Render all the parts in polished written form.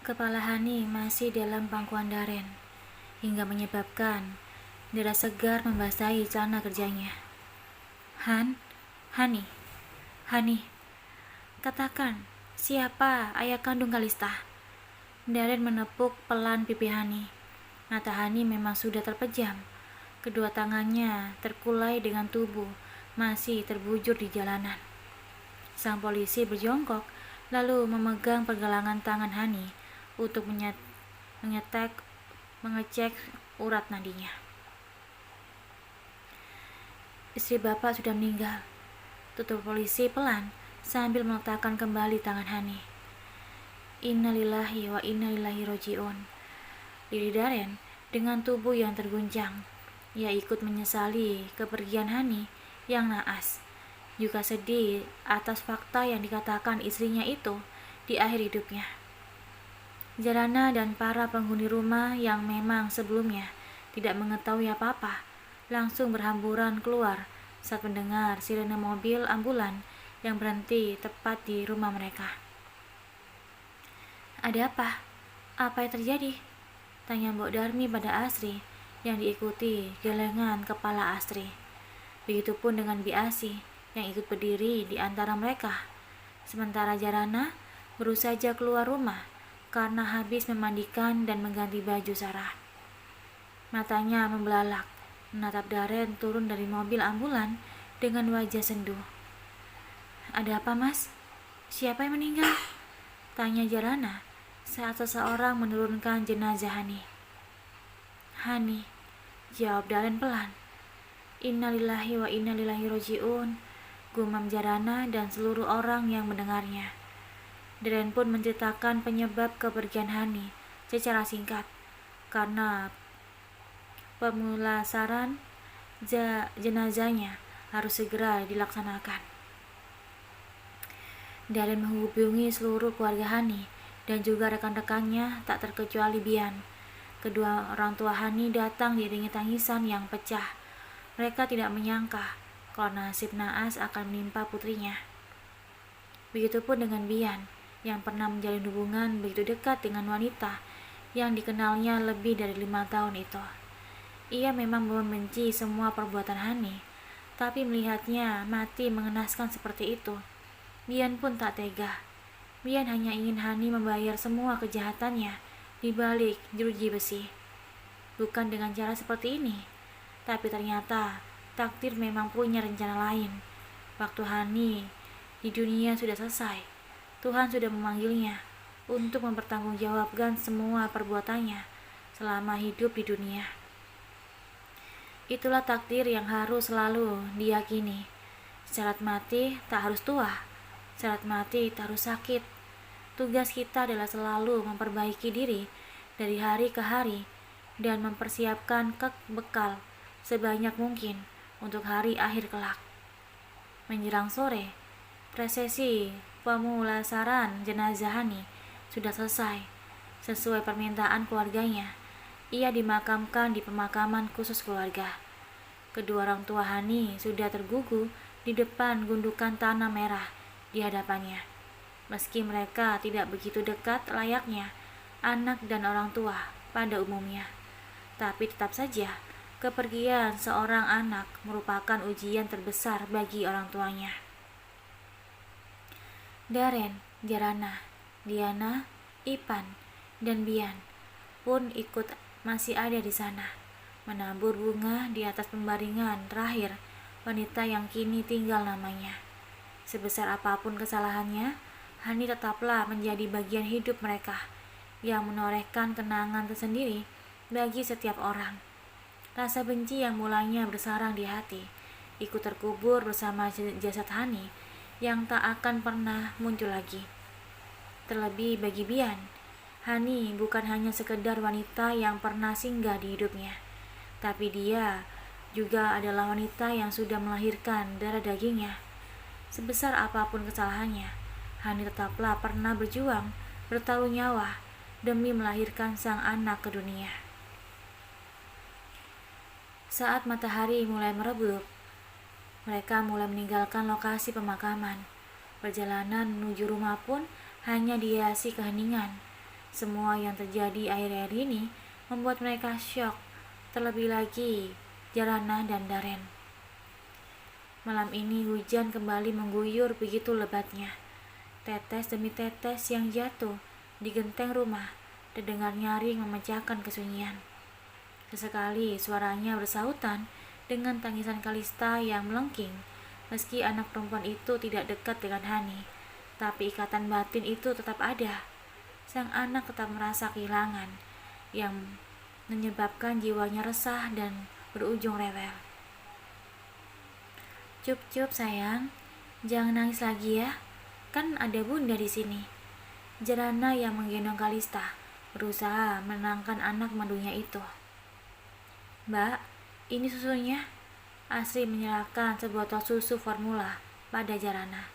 Kepala Hani masih dalam pangkuan Daren, hingga menyebabkan darah segar membasahi celana kerjanya. Hani, Hani, katakan, siapa ayah kandung Kalista? Daren menepuk pelan pipi Hani. Mata Hani memang sudah terpejam. Kedua tangannya terkulai dengan tubuh masih terbujur di jalanan. Sang polisi berjongkok, lalu memegang pergelangan tangan Hani untuk mengecek urat nadinya. Istri bapak sudah meninggal, tutur polisi pelan sambil meletakkan kembali tangan Hani. Innalillahi wa innalillahi roji'un. Diri Daren dengan tubuh yang terguncang. Ia ikut menyesali kepergian Hani yang naas, juga sedih atas fakta yang dikatakan istrinya itu di akhir hidupnya. Jarana dan para penghuni rumah yang memang sebelumnya tidak mengetahui apa-apa langsung berhamburan keluar saat mendengar sirene mobil ambulan yang berhenti tepat di rumah mereka. Ada apa? Apa yang terjadi? Tanya Mbok Darmi pada Asri yang diikuti gelengan kepala Asri. Begitupun dengan Bi Asi yang ikut berdiri di antara mereka. Sementara Jarana baru saja keluar rumah karena habis memandikan dan mengganti baju Sarah. Matanya membelalak, menatap Daren turun dari mobil ambulan dengan wajah sendu. Ada apa, Mas? Siapa yang meninggal? Tanya Jarana saat seseorang menurunkan jenazah Hani. Hani, jawab Daren pelan. Innalillahi wa innalillahi roji'un, gumam Jarana dan seluruh orang yang mendengarnya. Daren pun menceritakan penyebab kepergian Hani secara singkat, karena pemulasaran jenazahnya harus segera dilaksanakan. Daren menghubungi seluruh keluarga Hani dan juga rekan-rekannya tak terkecuali Bian. Kedua orang tua Hani datang diiringi tangisan yang pecah. Mereka tidak menyangka kalau nasib naas akan menimpa putrinya. Begitupun dengan Bian yang pernah menjalin hubungan begitu dekat dengan wanita yang dikenalnya lebih dari 5 tahun itu. Ia memang membenci semua perbuatan Hani, tapi melihatnya mati mengenaskan seperti itu, Bian pun tak tega. Bian hanya ingin Hani membayar semua kejahatannya di balik jeruji besi. Bukan dengan cara seperti ini, tapi ternyata takdir memang punya rencana lain. Waktu Hani di dunia sudah selesai, Tuhan sudah memanggilnya untuk mempertanggungjawabkan semua perbuatannya selama hidup di dunia. Itulah takdir yang harus selalu diyakini. Syarat mati tak harus tua, syarat mati tak harus sakit. Tugas kita adalah selalu memperbaiki diri dari hari ke hari dan mempersiapkan bekal sebanyak mungkin untuk hari akhir kelak. Menjelang sore, prosesi pemulasaran jenazah Hani sudah selesai. Sesuai permintaan keluarganya, ia dimakamkan di pemakaman khusus keluarga. Kedua orang tua Hani sudah tergugu di depan gundukan tanah merah di hadapannya. Meski mereka tidak begitu dekat layaknya anak dan orang tua pada umumnya, tapi tetap saja kepergian seorang anak merupakan ujian terbesar bagi orang tuanya. Daren, Jarana, Diana, Ipan, dan Bian pun ikut masih ada di sana, menabur bunga di atas pembaringan terakhir wanita yang kini tinggal namanya. Sebesar apapun kesalahannya, Hani tetaplah menjadi bagian hidup mereka yang menorehkan kenangan tersendiri bagi setiap orang. Rasa benci yang mulanya bersarang di hati ikut terkubur bersama jasad Hani yang tak akan pernah muncul lagi. Terlebih bagi Bian, Hani bukan hanya sekedar wanita yang pernah singgah di hidupnya, tapi dia juga adalah wanita yang sudah melahirkan darah dagingnya. Sebesar apapun kesalahannya, Hani tetaplah pernah berjuang, bertaruh nyawa demi melahirkan sang anak ke dunia. Saat matahari mulai meredup, mereka mulai meninggalkan lokasi pemakaman. Perjalanan menuju rumah pun hanya dihiasi keheningan. Semua yang terjadi akhir-akhir ini membuat mereka syok, terlebih lagi Jarana dan Daren. Malam ini hujan kembali mengguyur begitu lebatnya. Tetes demi tetes yang jatuh di genteng rumah terdengar nyaring memecahkan kesunyian. Sesekali suaranya bersautan dengan tangisan Kalista yang melengking. Meski anak perempuan itu tidak dekat dengan Hani, tapi ikatan batin itu tetap ada. Sang anak tetap merasa kehilangan yang menyebabkan jiwanya resah dan berujung rewel. Cup sayang, jangan nangis lagi ya. Kan ada bunda di sini. Jarana yang menggendong Kalista berusaha menenangkan anak mandunya itu. Mbak, ini susunya. Asri menyerahkan sebotol susu formula pada Jarana.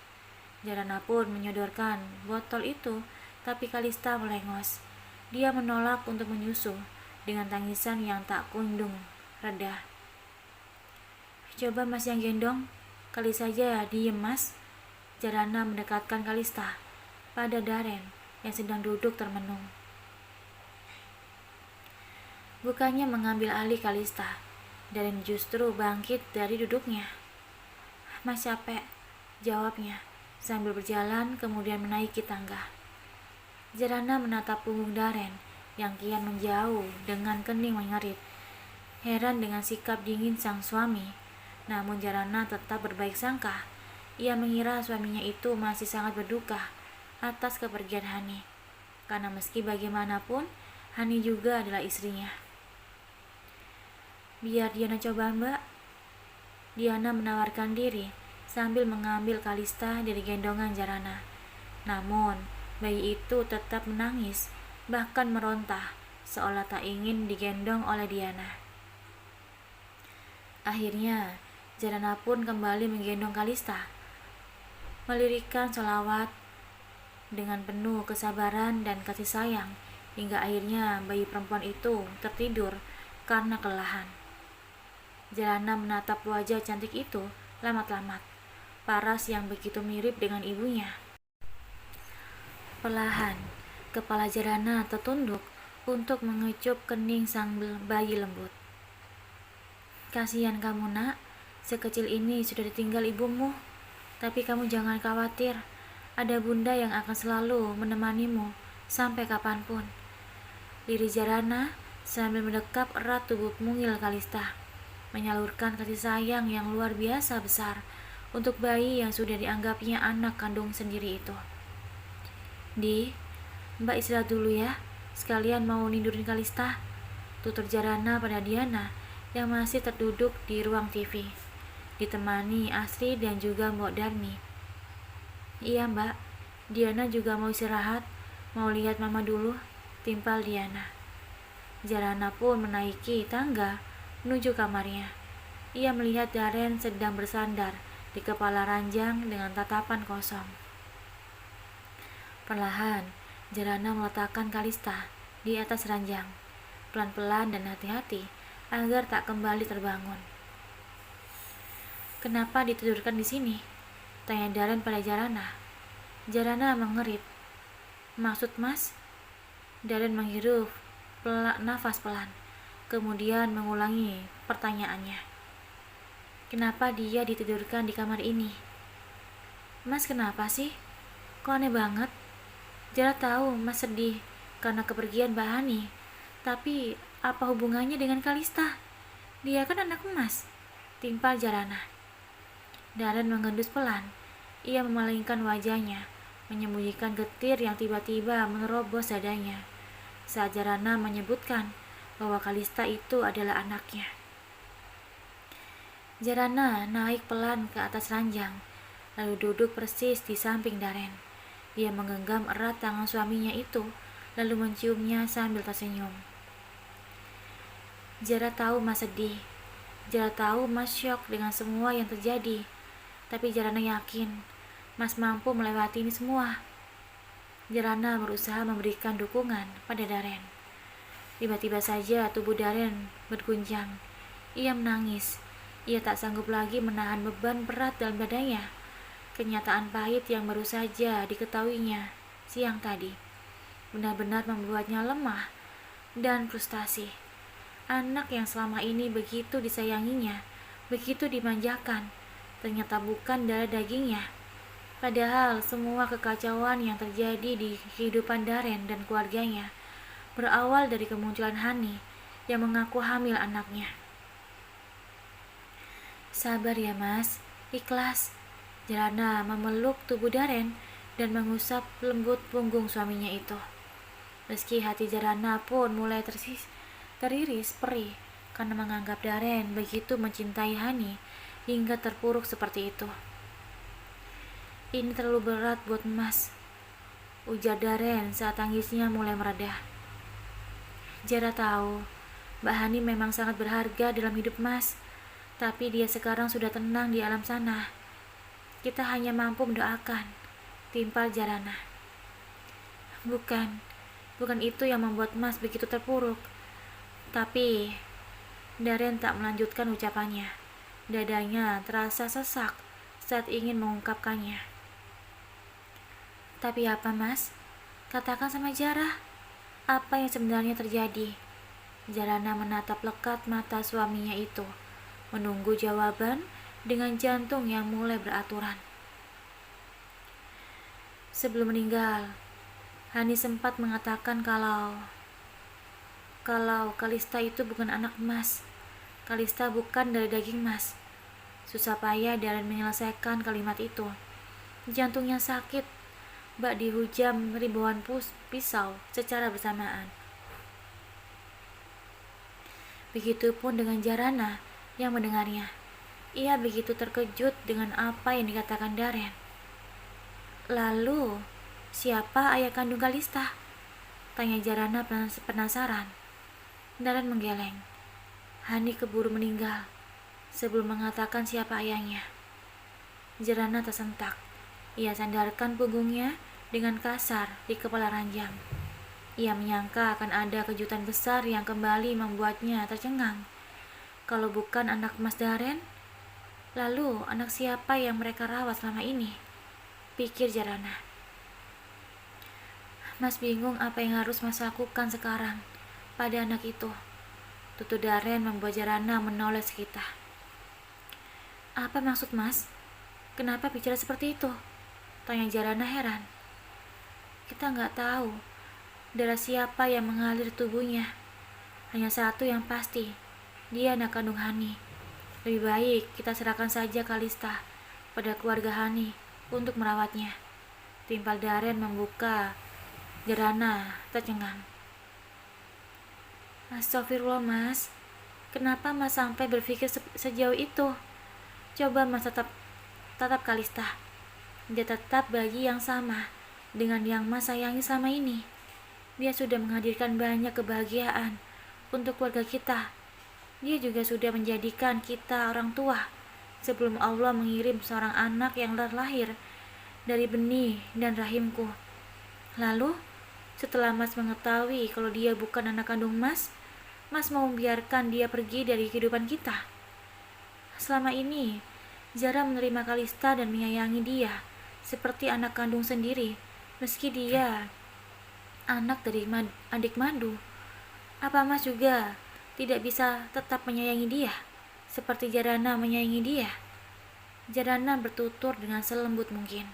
Jarana pun menyodorkan botol itu, tapi Kalista melengos. Dia menolak untuk menyusu dengan tangisan yang tak kunjung reda. Coba mas yang gendong, kali saja diem mas. Jarana mendekatkan Kalista pada Daren yang sedang duduk termenung. Bukannya mengambil alih Kalista, Daren justru bangkit dari duduknya. Mas capek, jawabnya sambil berjalan kemudian menaiki tangga. Jarana menatap punggung Daren yang kian menjauh dengan kening mengerit. Heran dengan sikap dingin sang suami, namun Jarana tetap berbaik sangka. Ia mengira suaminya itu masih sangat berduka atas kepergian Hani, karena meski bagaimanapun Hani juga adalah istrinya. Biar Diana coba mbak. Diana menawarkan diri sambil mengambil Kalista dari gendongan Jarana. Namun bayi itu tetap menangis, bahkan merontah, seolah tak ingin digendong oleh Diana. Akhirnya Jarana pun kembali menggendong Kalista, melirikkan sholawat dengan penuh kesabaran dan kasih sayang, hingga akhirnya bayi perempuan itu tertidur karena kelelahan. Jarana menatap wajah cantik itu lamat-lamat, paras yang begitu mirip dengan ibunya. Perlahan, kepala Jarana tertunduk untuk mengecup kening sang bayi lembut. Kasihan kamu nak, sekecil ini sudah ditinggal ibumu. Tapi kamu jangan khawatir, ada bunda yang akan selalu menemanimu sampai kapanpun. Diri Jarana sambil mendekap erat tubuh mungil Kalista, menyalurkan kasih sayang yang luar biasa besar untuk bayi yang sudah dianggapnya anak kandung sendiri itu. Di, mbak istirahat dulu ya, sekalian mau nindurin Kalista, tutur Jarana pada Diana yang masih terduduk di ruang TV, ditemani Asri dan juga Mbok Darmi. Iya mbak, Diana juga mau istirahat, mau lihat mama dulu, timpal Diana. Jarana pun menaiki tangga menuju kamarnya. Ia melihat Daren sedang bersandar di kepala ranjang dengan tatapan kosong. Perlahan, Jarana meletakkan Kalista di atas ranjang, pelan-pelan dan hati-hati agar tak kembali terbangun. Kenapa ditidurkan di sini? Tanya Daren pada Jarana. Jarana mengerit. Maksud mas? Daren menghirup nafas pelan, kemudian mengulangi pertanyaannya. Kenapa dia ditidurkan di kamar ini? Mas kenapa sih? Kok aneh banget? Jara tahu mas sedih karena kepergian Mbak Hani, tapi apa hubungannya dengan Kalista? Dia kan anak emas, timpal Jarana. Daren mengendus pelan. Ia memalingkan wajahnya, menyembunyikan getir yang tiba-tiba menerobos dadanya saat Jarana menyebutkan bahwa Kalista itu adalah anaknya. Jarana naik pelan ke atas ranjang, lalu duduk persis di samping Daren. Dia menggenggam erat tangan suaminya itu, lalu menciumnya sambil tersenyum. Jara tahu mas sedih, Jara tahu mas syok dengan semua yang terjadi, tapi Jarana yakin mas mampu melewati ini semua. Jarana berusaha memberikan dukungan pada Daren. Tiba-tiba saja tubuh Daren berguncang. Ia menangis. Ia tak sanggup lagi menahan beban berat dalam dadanya. Kenyataan pahit yang baru saja diketahuinya siang tadi benar-benar membuatnya lemah dan frustasi. Anak yang selama ini begitu disayanginya, begitu dimanjakan, ternyata bukan darah dagingnya. Padahal semua kekacauan yang terjadi di kehidupan Darren dan keluarganya berawal dari kemunculan Hani yang mengaku hamil anaknya. Sabar ya mas, ikhlas. Jarana memeluk tubuh Darren dan mengusap lembut punggung suaminya itu. Meski hati Jarana pun mulai teriris perih karena menganggap Darren begitu mencintai Hani hingga terpuruk seperti itu. Ini terlalu berat buat mas, ujar Darren saat tangisnya mulai mereda. Jara tahu, Mbak Hani memang sangat berharga dalam hidup mas, tapi dia sekarang sudah tenang di alam sana. Kita hanya mampu mendoakan, timpal Jarana. Bukan itu yang membuat mas begitu terpuruk. Tapi, Darren tak melanjutkan ucapannya. Dadanya terasa sesak saat ingin mengungkapkannya. Tapi apa mas? Katakan sama Jara. Apa yang sebenarnya terjadi? Jarana menatap lekat mata suaminya itu, menunggu jawaban dengan jantung yang mulai beraturan. Sebelum meninggal, Hani sempat mengatakan kalau Kalista itu bukan anak mas. Kalista bukan dari daging mas. Susah payah Darren menyelesaikan kalimat itu. Jantungnya sakit, bak dihujam ribuan pisau secara bersamaan. Begitupun dengan Jarana yang mendengarnya. Ia begitu terkejut dengan apa yang dikatakan Darren. Lalu, siapa ayah kandung Kalista? Tanya Jarana penasaran. Darren menggeleng. Hani keburu meninggal sebelum mengatakan siapa ayahnya. Jarana tersentak. Ia sandarkan punggungnya dengan kasar di kepala ranjang. Ia menyangka akan ada kejutan besar yang kembali membuatnya tercengang. Kalau bukan anak Mas Darren, lalu anak siapa yang mereka rawat selama ini? Pikir Jarana. Mas bingung apa yang harus Mas lakukan sekarang pada anak itu. Tutur Darren membuat Jarana menoleh sekitar. Apa maksud Mas? Kenapa bicara seperti itu? Tanya Jarana heran. Kita nggak tahu darah siapa yang mengalir tubuhnya. Hanya satu yang pasti, dia anak kandung Hani. Lebih baik kita serahkan saja Kalista pada keluarga Hani untuk merawatnya. Timpal Darren membuka Jarana tercengang. Astagfirullah mas, kenapa mas sampai berpikir sejauh itu? Coba mas tatap Kalista. Dia tetap bayi yang sama dengan yang mas sayangi selama ini. Dia sudah menghadirkan banyak kebahagiaan untuk keluarga kita. Dia juga sudah menjadikan kita orang tua sebelum Allah mengirim seorang anak yang terlahir dari benih dan rahimku. Lalu, setelah mas mengetahui kalau dia bukan anak kandung mas mau membiarkan dia pergi dari kehidupan kita. Selama ini, Zara menerima Kalista dan menyayangi dia seperti anak kandung sendiri, meski dia anak dari adik Madu. Apa mas juga tidak bisa tetap menyayangi dia seperti Jarana menyayangi dia? Jarana bertutur dengan selembut mungkin,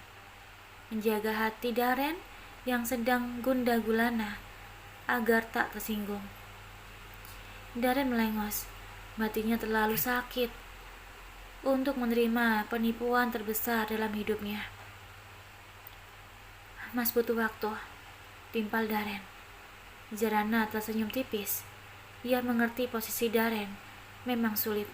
menjaga hati Darren yang sedang gundah gulana agar tak tersinggung. Darren melengos, batinnya terlalu sakit untuk menerima penipuan terbesar dalam hidupnya. Mas butuh waktu, timpal Darren. Jarana tersenyum tipis. Ia mengerti posisi Darren memang sulit.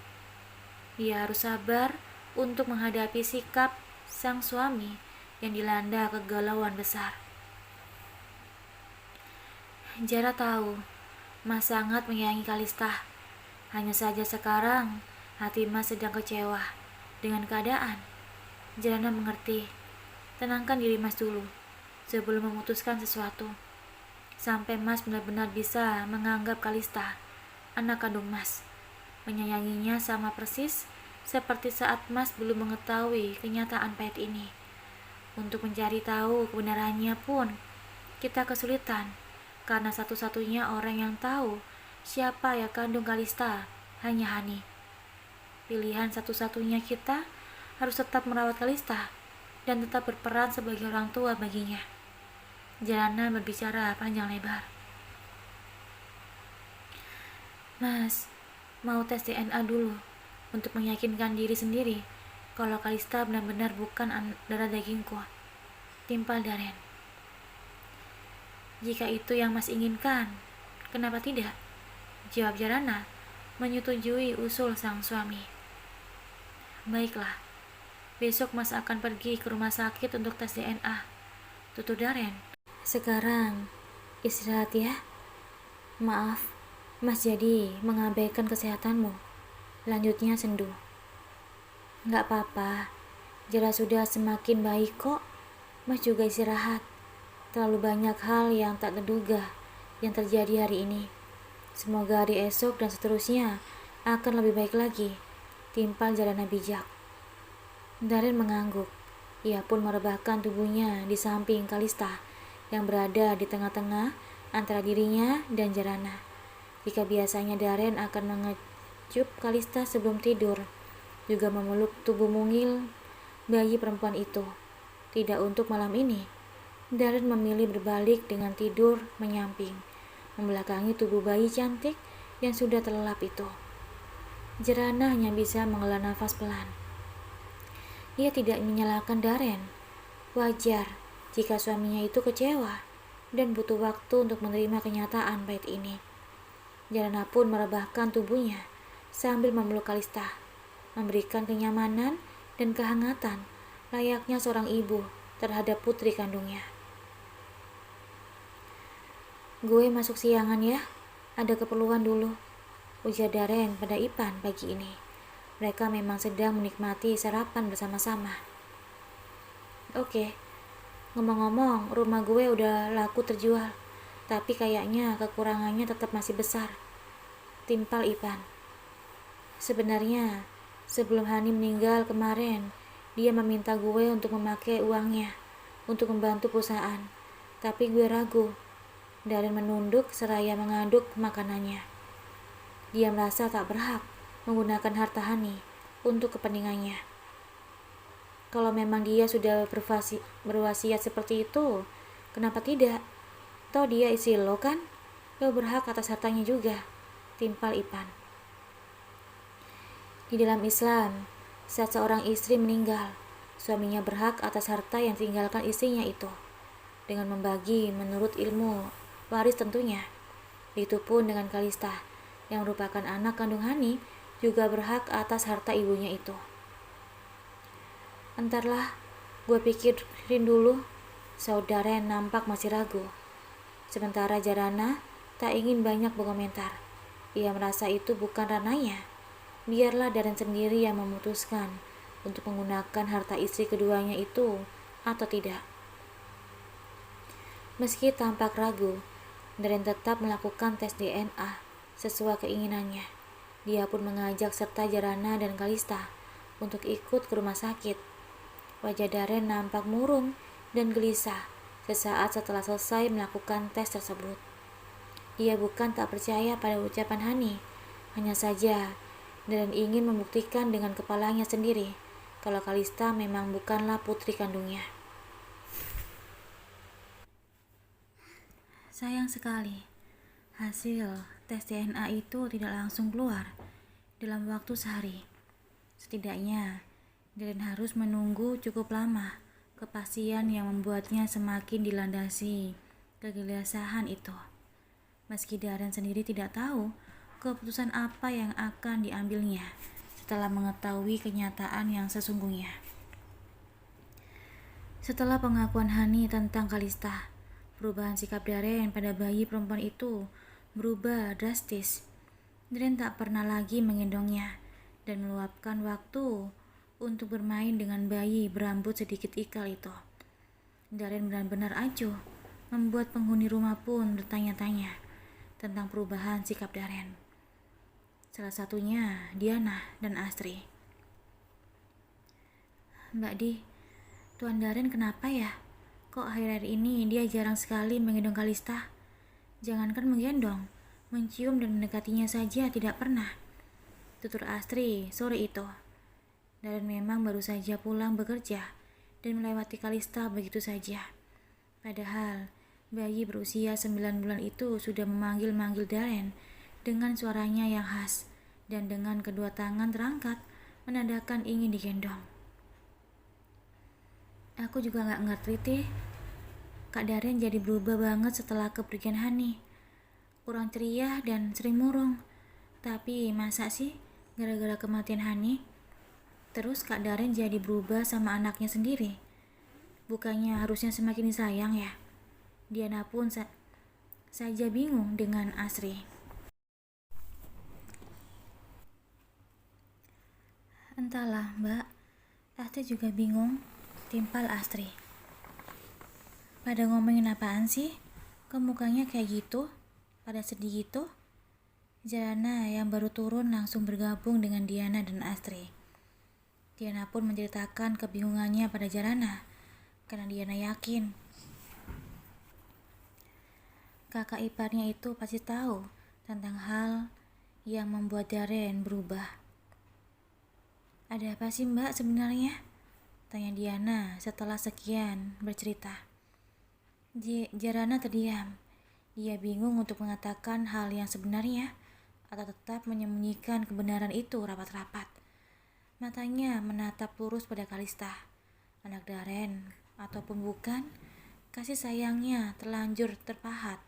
Dia harus sabar untuk menghadapi sikap sang suami yang dilanda kegalauan besar. Jara tahu, Mas sangat menyayangi Kalista. Hanya saja sekarang, hati Mas sedang kecewa dengan keadaan. Jarana mengerti. Tenangkan diri Mas dulu sebelum memutuskan sesuatu. Sampai Mas benar-benar bisa menganggap Kalista anak kandung Mas. Menyayanginya sama persis seperti saat Mas belum mengetahui kenyataan pahit ini. Untuk mencari tahu kebenarannya pun, Kita kesulitan, karena satu-satunya orang yang tahu siapa ayah kandung Kalista hanya Hani. Pilihan satu-satunya kita harus tetap merawat Kalista dan tetap berperan sebagai orang tua baginya. Jalana berbicara panjang lebar. Mas, mau tes DNA dulu untuk meyakinkan diri sendiri kalau Kalista benar-benar bukan darah dagingku, timpal Daren. Jika itu yang Mas inginkan, kenapa tidak? Jawab Jalana, menyetujui usul sang suami. Baiklah, besok Mas akan pergi ke rumah sakit untuk tes DNA, tutur Daren. Sekarang, istirahat ya. Maaf, Mas jadi mengabaikan kesehatanmu. Lanjutnya sendu. Gak apa-apa, Jara sudah semakin baik kok. Mas juga istirahat. Terlalu banyak hal yang tak terduga yang terjadi hari ini. Semoga hari esok dan seterusnya akan lebih baik lagi, timpal Jalana bijak. Daren mengangguk. Ia pun merebahkan tubuhnya di samping Kalista yang berada di tengah-tengah antara dirinya dan Jalana. Jika biasanya Daren akan mengecup Kalista sebelum tidur, juga memeluk tubuh mungil bayi perempuan itu. Tidak untuk malam ini, Daren memilih berbalik dengan tidur menyamping, membelakangi tubuh bayi cantik yang sudah terlelap itu. Jalana hanya bisa menghela nafas pelan. Ia tidak menyalahkan Daren. Wajar jika suaminya itu kecewa dan butuh waktu untuk menerima kenyataan pahit ini. Jalana pun merebahkan tubuhnya sambil memeluk Kalista, memberikan kenyamanan dan kehangatan layaknya seorang ibu terhadap putri kandungnya. Gue masuk siangan ya, ada keperluan dulu, ujar Daren pada Ipan pagi ini. Mereka memang sedang menikmati sarapan bersama-sama. Oke. Ngomong-ngomong, rumah gue udah laku terjual, tapi kayaknya kekurangannya tetap masih besar, timpal Ipan. Sebenarnya, sebelum Hani meninggal kemarin, dia meminta gue untuk memakai uangnya untuk membantu perusahaan, tapi gue ragu. Daren menunduk seraya mengaduk makanannya. Dia merasa tak berhak menggunakan harta Hani untuk kepentingannya. Kalau memang dia sudah berwasiat seperti itu, kenapa tidak? Toh dia istri lo kan? Lo berhak atas hartanya juga, timpal Ipan. Di dalam Islam, saat seorang istri meninggal, suaminya berhak atas harta yang ditinggalkan istrinya itu, dengan membagi menurut ilmu waris tentunya. Begitupun dengan Kalista, yang merupakan anak kandung Hani, juga berhak atas harta ibunya itu. Entarlah, gue pikirin dulu. Saudara nampak masih ragu. Sementara Jalana tak ingin banyak berkomentar. Ia merasa itu bukan ranahnya. Biarlah Daren sendiri yang memutuskan untuk menggunakan harta istri keduanya itu atau tidak. Meski tampak ragu, Daren tetap melakukan tes DNA sesuai keinginannya. Dia pun mengajak serta Jalana dan Kalista untuk ikut ke rumah sakit. Wajah Daren nampak murung dan gelisah sesaat setelah selesai melakukan tes tersebut. Ia bukan tak percaya pada ucapan Hani, hanya saja Daren ingin membuktikan dengan kepalanya sendiri kalau Kalista memang bukanlah putri kandungnya. Sayang sekali, hasil tes DNA itu tidak langsung keluar dalam waktu sehari. Setidaknya, Daren harus menunggu cukup lama kepastian yang membuatnya semakin dilandasi kegelisahan itu. Meski Daren sendiri tidak tahu keputusan apa yang akan diambilnya setelah mengetahui kenyataan yang sesungguhnya. Setelah pengakuan Hani tentang Kalista, perubahan sikap Daren pada bayi perempuan itu berubah drastis. Daren tak pernah lagi menggendongnya dan meluapkan waktu untuk bermain dengan bayi berambut sedikit ikal itu. Daren benar-benar acuh, membuat penghuni rumah pun bertanya-tanya tentang perubahan sikap Daren. Salah satunya Diana dan Astri. Mbak Di, Tuan Daren kenapa ya? Kok akhir-akhir ini dia jarang sekali menggendong Kalista? Jangankan menggendong, mencium dan mendekatinya saja tidak pernah. Tutur Astri sore itu. Daren memang baru saja pulang bekerja dan melewati Kalista begitu saja. Padahal bayi berusia 9 bulan itu sudah memanggil-manggil Daren dengan suaranya yang khas dan dengan kedua tangan terangkat menandakan ingin digendong. Aku juga gak ngerti teh, Kak Daren jadi berubah banget setelah kepergian Hani. Kurang ceria dan sering murung. Tapi masa sih gara-gara kematian Hani terus Kak Daren jadi berubah sama anaknya sendiri? Bukannya harusnya semakin disayang ya? Diana pun saja bingung dengan Asri. Entahlah mbak, Astri juga bingung, timpal Astri. Pada ngomongin apaan sih? Kok mukanya kayak gitu? Pada sedih gitu? Jarana yang baru turun langsung bergabung dengan Diana dan Astri. Diana pun menceritakan kebingungannya pada Jarana, karena Diana yakin kakak iparnya itu pasti tahu tentang hal yang membuat Daren berubah. Ada apa sih mbak sebenarnya? Tanya Diana setelah sekian bercerita. Jarana terdiam. Dia bingung untuk mengatakan hal yang sebenarnya atau tetap menyembunyikan kebenaran itu rapat-rapat. Matanya menatap lurus pada Kalista, anak Daren ataupun bukan. Kasih sayangnya terlanjur terpahat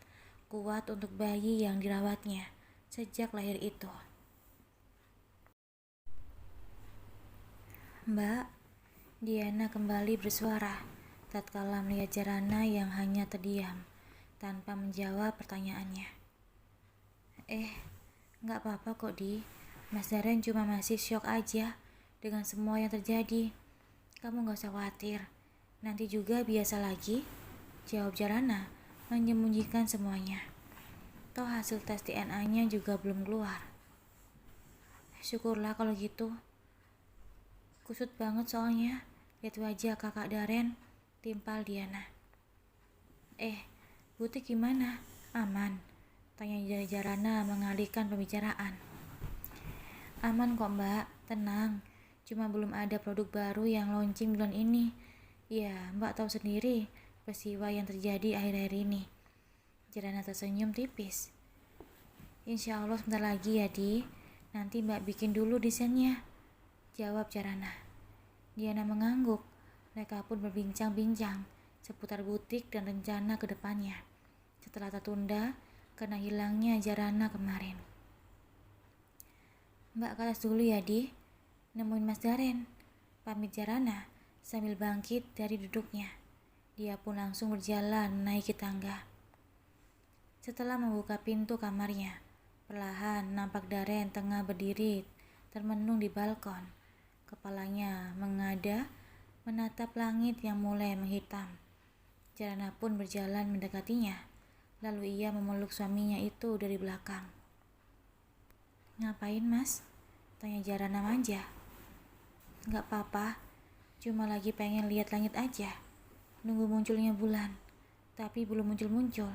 kuat untuk bayi yang dirawatnya sejak lahir itu. Mbak, Diana kembali bersuara tatkala melihat Jarana yang hanya terdiam tanpa menjawab pertanyaannya. Nggak apa-apa kok Di, Mas Daren cuma masih syok aja dengan semua yang terjadi. Kamu gak usah khawatir, nanti juga biasa lagi, jawab Jarana menyembunyikan semuanya. Toh hasil tes DNA-nya juga belum keluar. Syukurlah kalau gitu. Kusut banget soalnya lihat wajah kakak Daren, timpal Diana. Butik gimana? Aman? Tanya Jarana mengalihkan pembicaraan. Aman kok mbak, tenang. Cuma belum ada produk baru yang launching bulan ini. Ya, mbak tahu sendiri peristiwa yang terjadi akhir-akhir ini. Jarana tersenyum tipis. Insya Allah sebentar lagi ya Di. Nanti mbak bikin dulu desainnya, jawab Jarana. Diana mengangguk. Mereka pun berbincang-bincang seputar butik dan rencana ke depannya setelah tertunda karena hilangnya Jarana kemarin. Mbak ke atas dulu ya Di, nemuin Mas Daren, pamit Jarana sambil bangkit dari duduknya. Dia pun langsung berjalan naik tangga. Setelah membuka pintu kamarnya, perlahan nampak Daren tengah berdiri termenung di balkon. Kepalanya mengada menatap langit yang mulai menghitam. Jarana pun berjalan mendekatinya, lalu ia memeluk suaminya itu dari belakang. Ngapain mas? Tanya Jarana manja. Gak apa-apa, cuma lagi pengen lihat langit aja, nunggu munculnya bulan, tapi belum muncul-muncul.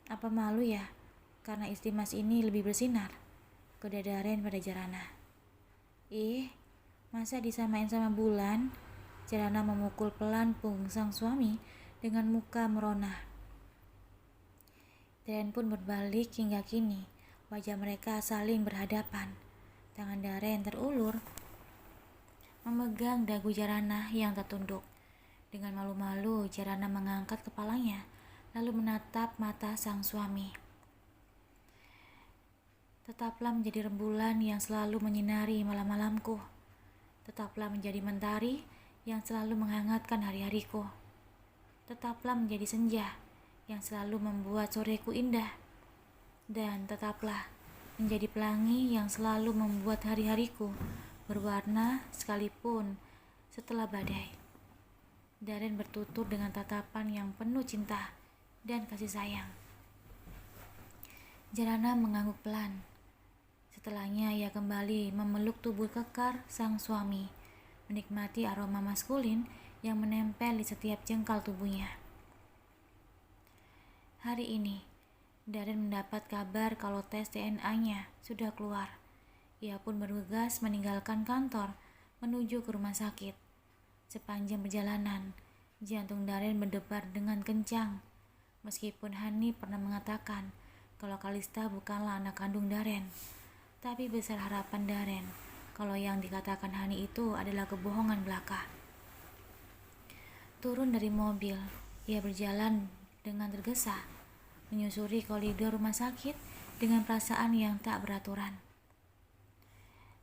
Apa malu ya, karena istri mas ini lebih bersinar? Kode Daren pada Jarana. Masa disamain sama bulan? Jarana memukul pelan punggung sang suami dengan muka merona. Daren pun berbalik hingga kini. Wajah mereka saling berhadapan. Tangan Daren terulur memegang dagu Jarana yang tertunduk. Dengan malu-malu Jarana mengangkat kepalanya lalu menatap mata sang suami. Tetaplah menjadi rembulan yang selalu menyinari malam-malamku. Tetaplah menjadi mentari yang selalu menghangatkan hari-hariku. Tetaplah menjadi senja yang selalu membuat soreku indah. Dan tetaplah menjadi pelangi yang selalu membuat hari-hariku berwarna sekalipun setelah badai. Daren bertutur dengan tatapan yang penuh cinta dan kasih sayang. Jarana mengangguk pelan. Setelahnya ia kembali memeluk tubuh kekar sang suami, menikmati aroma maskulin yang menempel di setiap jengkal tubuhnya. Hari ini, Darren mendapat kabar kalau tes DNA-nya sudah keluar. Ia pun bergegas meninggalkan kantor menuju ke rumah sakit. Sepanjang perjalanan, jantung Darren berdebar dengan kencang. Meskipun Hani pernah mengatakan kalau Kalista bukanlah anak kandung Darren, tapi besar harapan Darren kalau yang dikatakan Hani itu adalah kebohongan belaka. Turun dari mobil, ia berjalan dengan tergesa, menyusuri koridor rumah sakit dengan perasaan yang tak beraturan.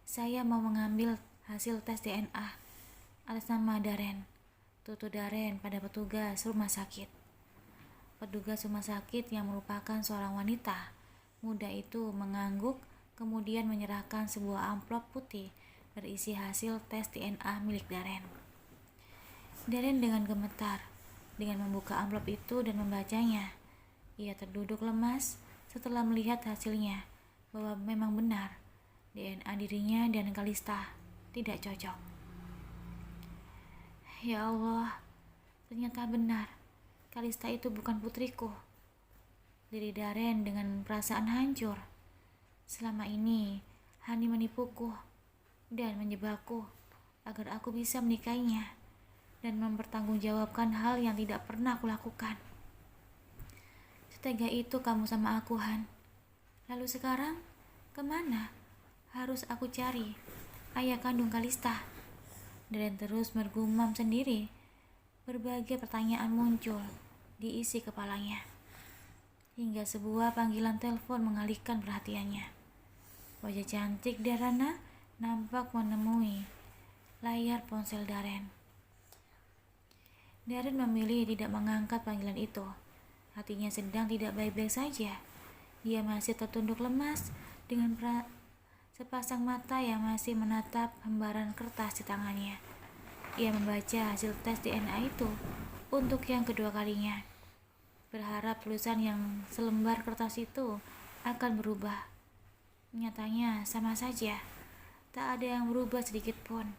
Saya mau mengambil hasil tes DNA atas nama Darren, tutur Darren pada petugas rumah sakit. Petugas rumah sakit yang merupakan seorang wanita muda itu mengangguk, kemudian menyerahkan sebuah amplop putih berisi hasil tes DNA milik Darren. Darren dengan gemetar dengan membuka amplop itu dan membacanya. Ia terduduk lemas setelah melihat hasilnya bahwa memang benar DNA dirinya dan Kalista tidak cocok. Ya Allah, ternyata benar. Kalista itu bukan putriku. Diri Darren dengan perasaan hancur. Selama ini, Hani menipuku dan menjebakku agar aku bisa menikahinya dan mempertanggungjawabkan hal yang tidak pernah aku lakukan. Setega itu kamu sama aku, Han. Lalu sekarang, kemana harus aku cari ayah kandung Kalista? Darren terus bergumam sendiri. Berbagai pertanyaan muncul diisi kepalanya, hingga sebuah panggilan telepon mengalihkan perhatiannya. Wajah cantik Darana nampak menemui layar ponsel Darren. Darren memilih tidak mengangkat panggilan itu. Hatinya sedang tidak baik-baik saja. Dia masih tertunduk lemas dengan sepasang mata yang masih menatap lembaran kertas di tangannya. Ia membaca hasil tes DNA itu untuk yang kedua kalinya, berharap tulisan yang selembar kertas itu akan berubah. Nyatanya sama saja, tak ada yang berubah sedikit pun.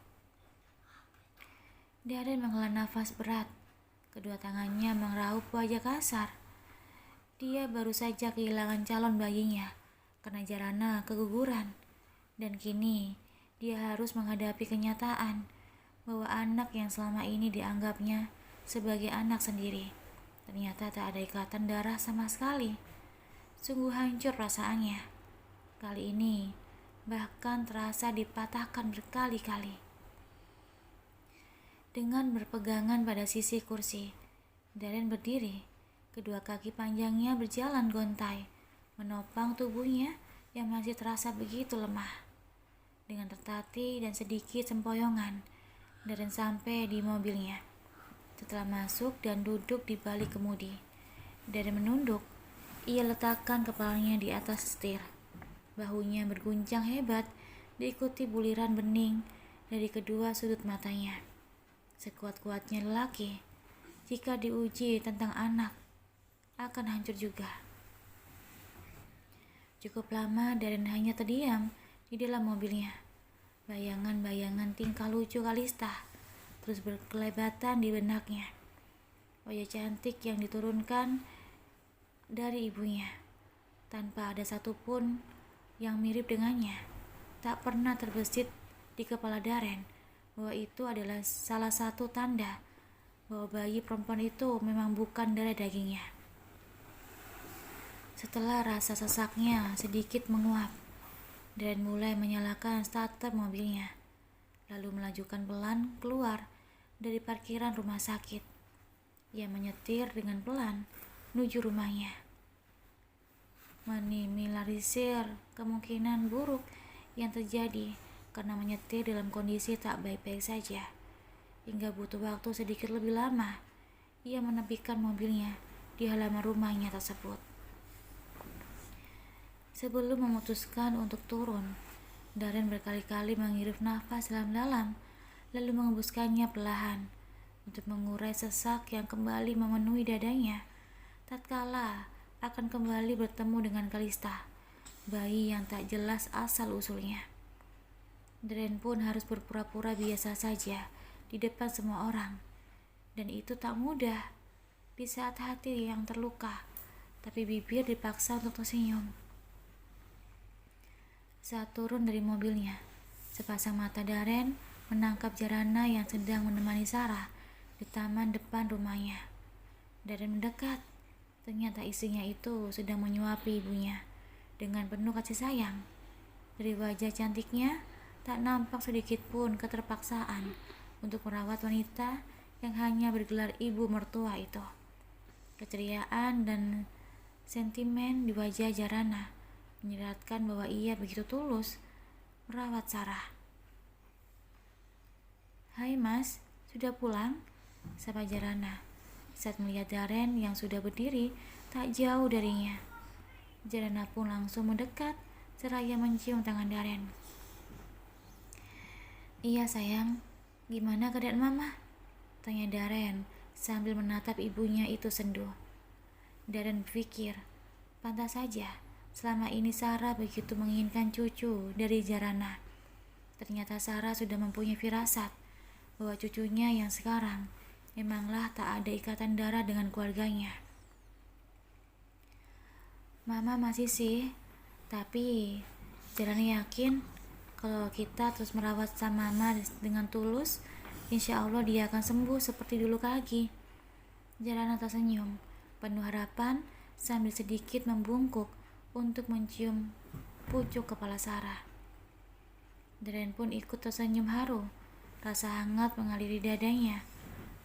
Darren menghela nafas berat. Kedua tangannya mengeraup wajah kasar. Dia baru saja kehilangan calon bayinya karena Jarana keguguran. Dan kini dia harus menghadapi kenyataan bahwa anak yang selama ini dianggapnya sebagai anak sendiri ternyata tak ada ikatan darah sama sekali. Sungguh hancur perasaannya. Kali ini bahkan terasa dipatahkan berkali-kali. Dengan berpegangan pada sisi kursi, Darren berdiri. Kedua kaki panjangnya berjalan gontai, menopang tubuhnya yang masih terasa begitu lemah. Dengan tertatih dan sedikit sempoyongan, Darren sampai di mobilnya. Setelah masuk dan duduk di balik kemudi, Darren menunduk. Ia letakkan kepalanya di atas setir. Bahunya berguncang hebat, diikuti buliran bening dari kedua sudut matanya. Sekuat-kuatnya lelaki, jika diuji tentang anak, akan hancur juga. Cukup lama Darren hanya terdiam di dalam mobilnya. Bayangan-bayangan tingkah lucu Kalista terus berkelebatan di benaknya. Wajah cantik yang diturunkan dari ibunya, tanpa ada satupun yang mirip dengannya, tak pernah terbesit di kepala Darren bahwa itu adalah salah satu tanda bahwa bayi perempuan itu memang bukan darah dagingnya. Setelah rasa sesaknya sedikit menguap, Darren mulai menyalakan starter mobilnya, lalu melajukan pelan keluar dari parkiran rumah sakit. Ia menyetir dengan pelan menuju rumahnya, meminimalisir kemungkinan buruk yang terjadi karena menyetir dalam kondisi tak baik-baik saja. Hingga butuh waktu sedikit lebih lama, ia menepikan mobilnya di halaman rumahnya tersebut. Sebelum memutuskan untuk turun, Darren berkali-kali menghirup nafas dalam-dalam, lalu mengembuskannya perlahan untuk mengurai sesak yang kembali memenuhi dadanya tatkala akan kembali bertemu dengan Kalista, bayi yang tak jelas asal-usulnya. Darren pun harus berpura-pura biasa saja di depan semua orang, dan itu tak mudah. Di saat hati yang terluka tapi bibir dipaksa untuk tersenyum. Saat turun dari mobilnya, sepasang mata Darren menangkap Jarana yang sedang menemani Sarah di taman depan rumahnya. Darren mendekat. Ternyata istrinya itu sedang menyuapi ibunya dengan penuh kasih sayang. Dari wajah cantiknya tak nampak sedikit pun keterpaksaan untuk merawat wanita yang hanya bergelar ibu mertua itu. Keceriaan dan sentimen di wajah Jarana menyeratkan bahwa ia begitu tulus merawat Sarah. "Hai Mas, sudah pulang?" sapa Jarana saat melihat Darren yang sudah berdiri tak jauh darinya. Jarana pun langsung mendekat seraya mencium tangan Darren. "Iya sayang, gimana keadaan Mama?" tanya Darren sambil menatap ibunya itu sendu. Darren berpikir, pantas saja selama ini Sarah begitu menginginkan cucu dari Jarana. Ternyata Sarah sudah mempunyai firasat bahwa cucunya yang sekarang memanglah tak ada ikatan darah dengan keluarganya. "Mama masih sih, tapi Jarana yakin kalau kita terus merawat sama Mama dengan tulus, insya Allah dia akan sembuh seperti dulu lagi." Jarana tersenyum, penuh harapan sambil sedikit membungkuk untuk mencium pucuk kepala Sarah. Darren pun ikut tersenyum haru, rasa hangat mengaliri dadanya.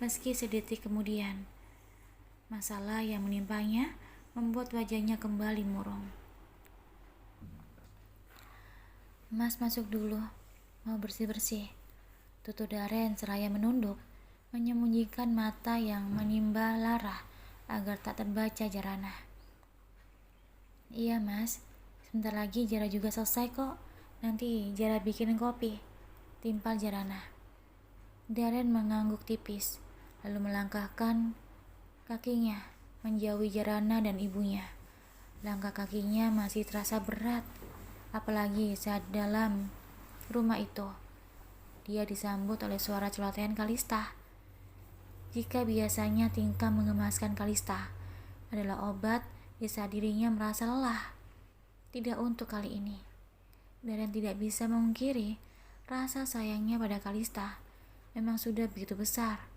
Meski sedetik kemudian, masalah yang menimpanya membuat wajahnya kembali murung. "Mas masuk dulu, mau bersih-bersih," tutur Darren seraya menunduk, menyembunyikan mata yang menimba lara agar tak terbaca Jarana. "Iya Mas, sebentar lagi Jara juga selesai kok, nanti Jara bikinin kopi," timpal Jarana. Darren mengangguk tipis, lalu melangkahkan kakinya menjauhi Jarana dan ibunya. Langkah kakinya masih terasa berat, apalagi saat dalam rumah itu dia disambut oleh suara celotehan Kalista. Jika biasanya tingkah mengemaskan Kalista adalah obat di saat dirinya merasa lelah, tidak untuk kali ini. Darren tidak bisa memungkiri rasa sayangnya pada Kalista memang sudah begitu besar.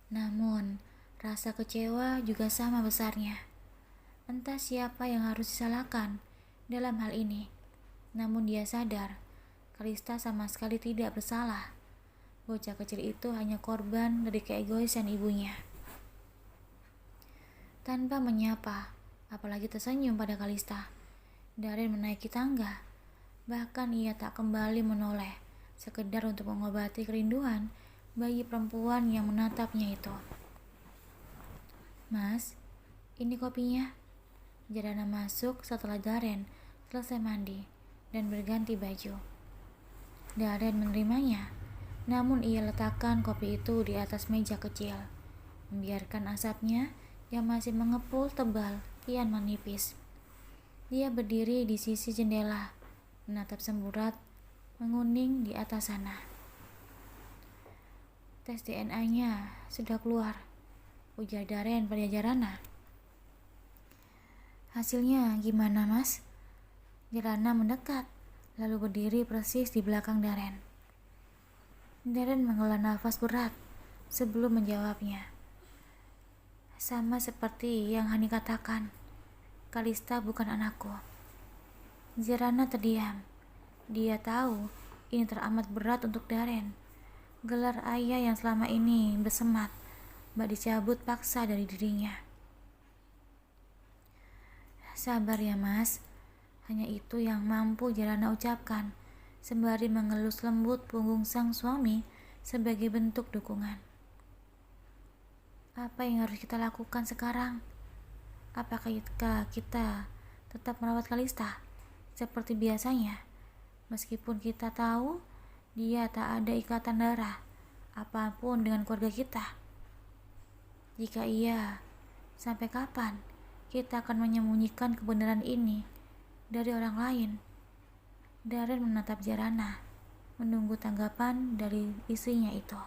Namun, rasa kecewa juga sama besarnya. Entah siapa yang harus disalahkan dalam hal ini. Namun dia sadar, Kalista sama sekali tidak bersalah. Bocah kecil itu hanya korban dari keegoisan ibunya. Tanpa menyapa, apalagi tersenyum pada Kalista, Darren menaiki tangga. Bahkan ia tak kembali menoleh, sekedar untuk mengobati kerinduan bayi perempuan yang menatapnya itu. "Mas, ini kopinya." Jarana masuk setelah Darren selesai mandi dan berganti baju. Darren menerimanya, namun ia letakkan kopi itu di atas meja kecil, membiarkan asapnya yang masih mengepul tebal kian menipis. Dia berdiri di sisi jendela, menatap semburat menguning di atas sana. "Tes DNA-nya sudah keluar," ujar Darren pada Jarana. "Hasilnya gimana Mas?" Jarana mendekat, lalu berdiri persis di belakang Darren. Darren menghela nafas berat sebelum menjawabnya. "Sama seperti yang Hani katakan, Kalista bukan anakku." Jarana terdiam. Dia tahu ini teramat berat untuk Darren. Gelar ayah yang selama ini bersemat bak dicabut paksa dari dirinya. "Sabar ya Mas," hanya itu yang mampu Jarana ucapkan sembari mengelus lembut punggung sang suami sebagai bentuk dukungan. Apa yang harus kita lakukan sekarang? Apakah kita tetap merawat Kalista seperti biasanya, meskipun kita tahu dia tak ada ikatan darah apapun dengan keluarga kita? Jika iya, sampai kapan kita akan menyembunyikan kebenaran ini dari orang lain? Darren menatap Jarana, menunggu tanggapan dari istrinya itu.